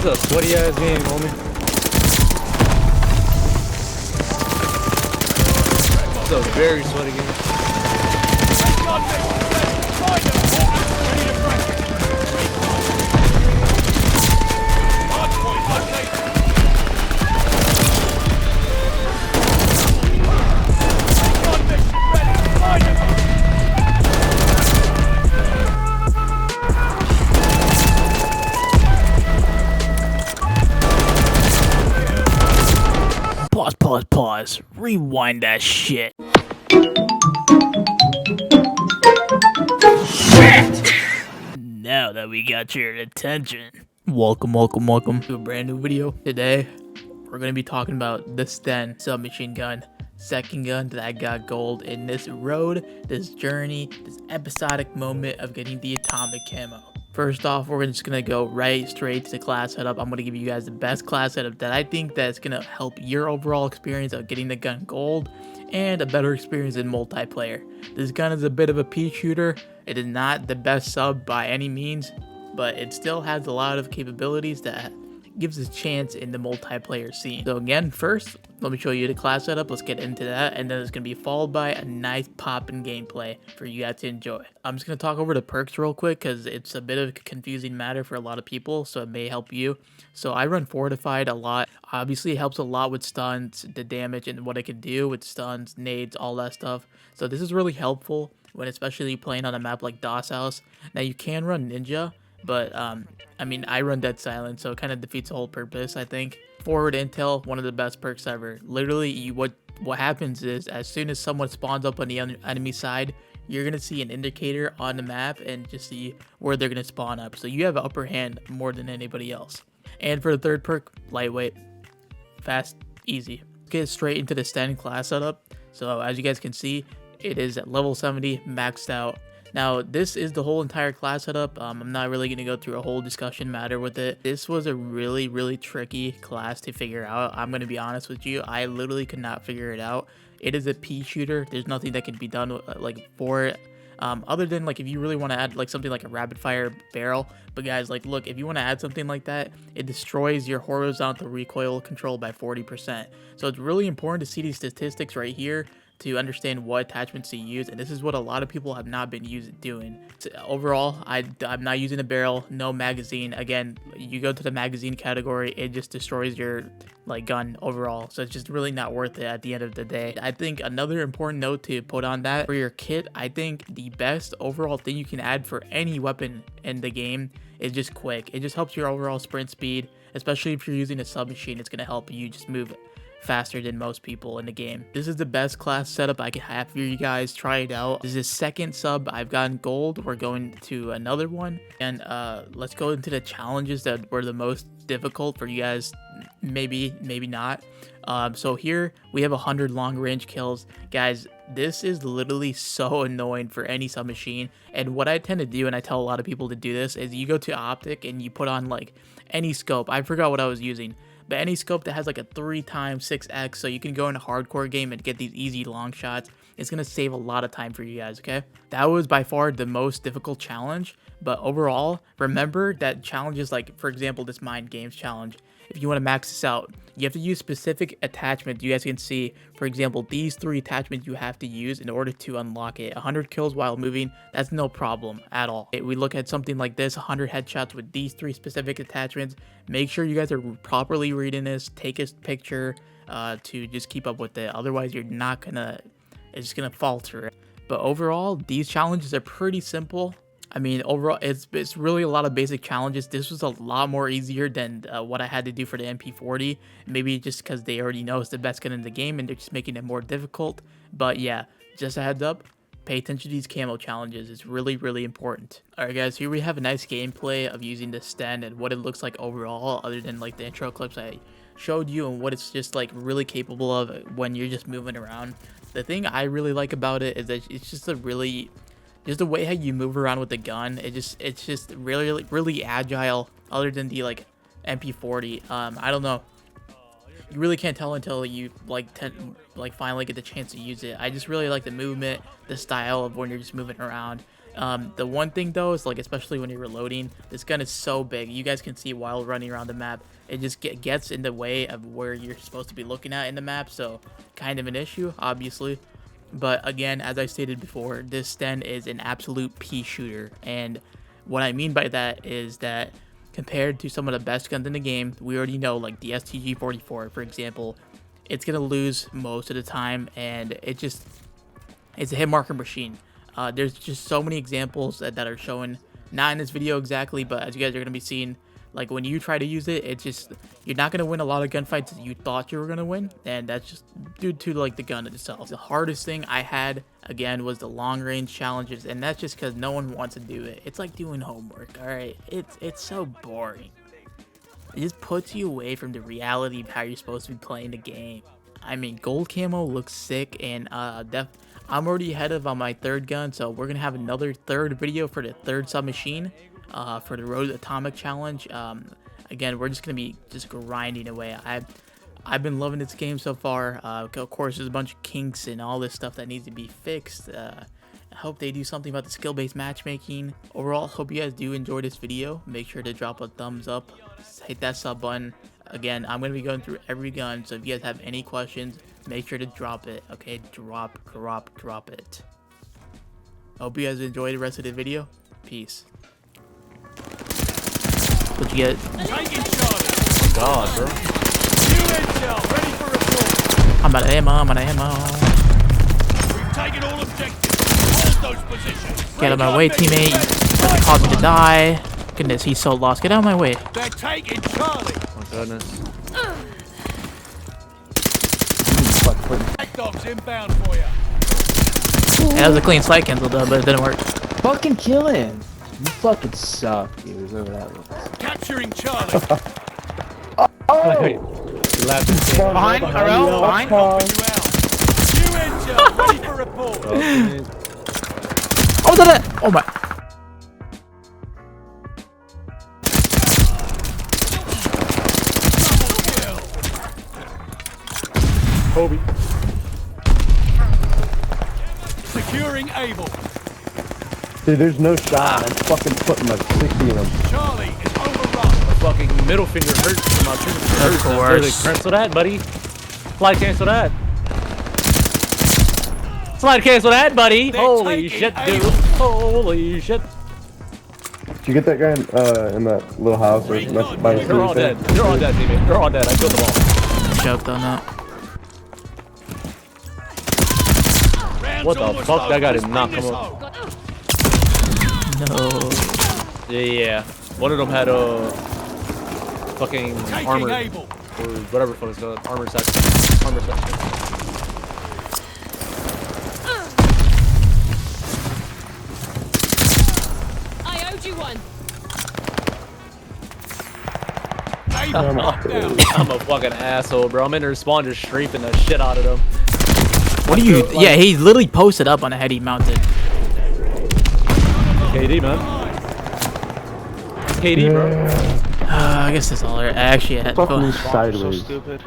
It's a sweaty ass game, homie. It's a very sweaty game. Pause. Rewind that shit. Now that we got your attention, welcome to a brand new video. Today, we're going to be talking about the Sten submachine gun. Second gun that got gold in this road, this journey, this episodic moment of getting the atomic camo. First off, we're just gonna go straight to the class setup. I'm gonna give you guys the best class setup that I think that's gonna help your overall experience of getting the gun gold and a better experience in multiplayer. This gun is a bit of a pea shooter. It is not the best sub by any means, but it still has a lot of capabilities that gives us a chance in the multiplayer scene. So again, first, let me show you the class setup. Let's get into that, and then it's going to be followed by a nice poppin' gameplay for you guys to enjoy. I'm just going to talk over the perks real quick because it's a bit of a confusing matter for a lot of people, so it may help you. So I run Fortified a lot. Obviously, it helps a lot with stuns, the damage, and what it can do with stuns, nades, all that stuff. So this is really helpful when especially playing on a map like DOS House. Now, you can run Ninja, but I mean, I run Dead Silent, so it kind of defeats the whole purpose, I think. Forward intel, one of the best perks ever. Literally, what happens is as soon as someone spawns up on the enemy side, you're gonna see an indicator on the map and just see where they're gonna spawn up. So you have an upper hand more than anybody else. And for the third perk, lightweight, fast, easy. Let's get straight into the Sten class setup. So as you guys can see, it is at level 70, maxed out. Now, this is the whole entire class setup. I'm not really going to go through a whole discussion matter with it. This was a really tricky class to figure out. I'm going to be honest with you. I literally could not figure it out. It is a pea shooter. There's nothing that can be done for it. Other than if you really want to add something like a rapid fire barrel. But guys, look, if you want to add something like that, it destroys your horizontal recoil control by 40%. So it's really important to see these statistics right here to understand what attachments to use, and this is what a lot of people have not been doing. So overall, I'm not using a barrel, no magazine. Again, you go to the magazine category, it just destroys your gun overall, so it's just really not worth it at the end of the day. I think another important note to put on that for your kit, I think the best overall thing you can add for any weapon in the game is just quick. It just helps your overall sprint speed, especially if you're using a submachine. It's going to help you just move faster than most people in the game. This is the best class setup I can have for you guys. Try it out. This is the second sub I've gotten gold. We're going to another one, and let's go into the challenges that were the most difficult for you guys. Maybe not. So here we have 100 long range kills. Guys, this is literally so annoying for any submachine, and what I tend to do, and I tell a lot of people to do this, is you go to optic and you put on any scope. I forgot what I was using, but any scope that has a 3x6x, so you can go in a hardcore game and get these easy long shots. It's going to save a lot of time for you guys, okay? That was by far the most difficult challenge, but overall, remember that challenges for example, this Mind Games challenge, if you want to max this out, you have to use specific attachments. You guys can see, for example, these 3 attachments you have to use in order to unlock it. 100 kills while moving, that's no problem at all. We look at something like this, 100 headshots with these 3 specific attachments. Make sure you guys are properly reading this. Take a picture to just keep up with it. Otherwise, you're not gonna, it's just gonna falter. But overall, these challenges are pretty simple. I mean, overall, it's really a lot of basic challenges. This was a lot more easier than what I had to do for the MP40. Maybe just because they already know it's the best gun in the game and they're just making it more difficult. But yeah, just a heads up, pay attention to these camo challenges. It's really important. Alright guys, here we have a nice gameplay of using the Sten and what it looks like overall, other than the intro clips I showed you and what it's just really capable of when you're just moving around. The thing I really like about it is that it's just the way how you move around with the gun. It's just really agile, other than the MP40. I don't know, you really can't tell until you finally get the chance to use it. I just really like the movement, the style of when you're just moving around. The one thing though is like, especially when you're reloading, this gun is so big. You guys can see while running around the map, it just gets in the way of where you're supposed to be looking at in the map. So kind of an issue, obviously. But again, as I stated before, this Sten is an absolute pea shooter. And what I mean by that is that compared to some of the best guns in the game, we already know, like the STG-44, for example, it's going to lose most of the time. And it's a hit marker machine. There's just so many examples that are shown, not in this video exactly, but as you guys are going to be seeing, like when you try to use it, it's just, you're not going to win a lot of gunfights that you thought you were going to win, and that's just due to like the gun itself. The hardest thing I had, again, was the long range challenges, and that's just because no one wants to do it. It's like doing homework, alright? It's so boring. It just puts you away from the reality of how you're supposed to be playing the game. I mean, gold camo looks sick, and I'm already ahead of on my third gun, so we're gonna have another third video for the third submachine, for the Road Atomic Challenge. Again, we're just gonna be grinding away. I've been loving this game so far. Of course, there's a bunch of kinks and all this stuff that needs to be fixed. I hope they do something about the skill-based matchmaking. Overall, hope you guys do enjoy this video. Make sure to drop a thumbs up, hit that sub button. Again, I'm going to be going through every gun, so if you guys have any questions, make sure to drop it, okay? Drop it. Hope you guys enjoy the rest of the video. Peace. What'd you get? God, bro. I'm out of ammo. We've taken all objectives. Hold those positions. Get out of my way, teammate. Doesn't cause me to die. Goodness, he's so lost. Get out of my way. They're taking Charlie. Oh goodness. Black dogs inbound for you. Yeah, that was a clean slide cancel though, but it didn't work. Fucking kill him. You fucking suck, dude. Whoever that was. Capturing Charlie. Wait. You laughed at the game. Behind, Arel, behind. You enter. Ready for report. Oh, that! Oh my. Kobe. Securing Able. Dude, there's no shot. I'm fucking putting like 60 in him. Charlie is overrun. My fucking middle finger hurts from my trigger. Hurts. course. Cancel that, buddy. Slide cancel that. Slide cancel that, buddy. They're Holy taking shit, dude. Able. Holy shit. Did you get that guy in that little house or by the They're all dead. They're all dead, teammate. They're all dead. I killed them all. Choked on that. What the fuck? That guy did not come up. No. Yeah. One of them had a fucking Taking armor or Able. whatever the fuck it's called. Armor section. Armor section. I owed you one. Able knocked down. I'm a fucking asshole, bro. I'm in their spawn just strafing the shit out of them. What are you? Yeah, he literally posted up on a head he mounted. KD, man. KD, bro. I guess that's all right. I actually had Fucking fun. sideways. Stupid.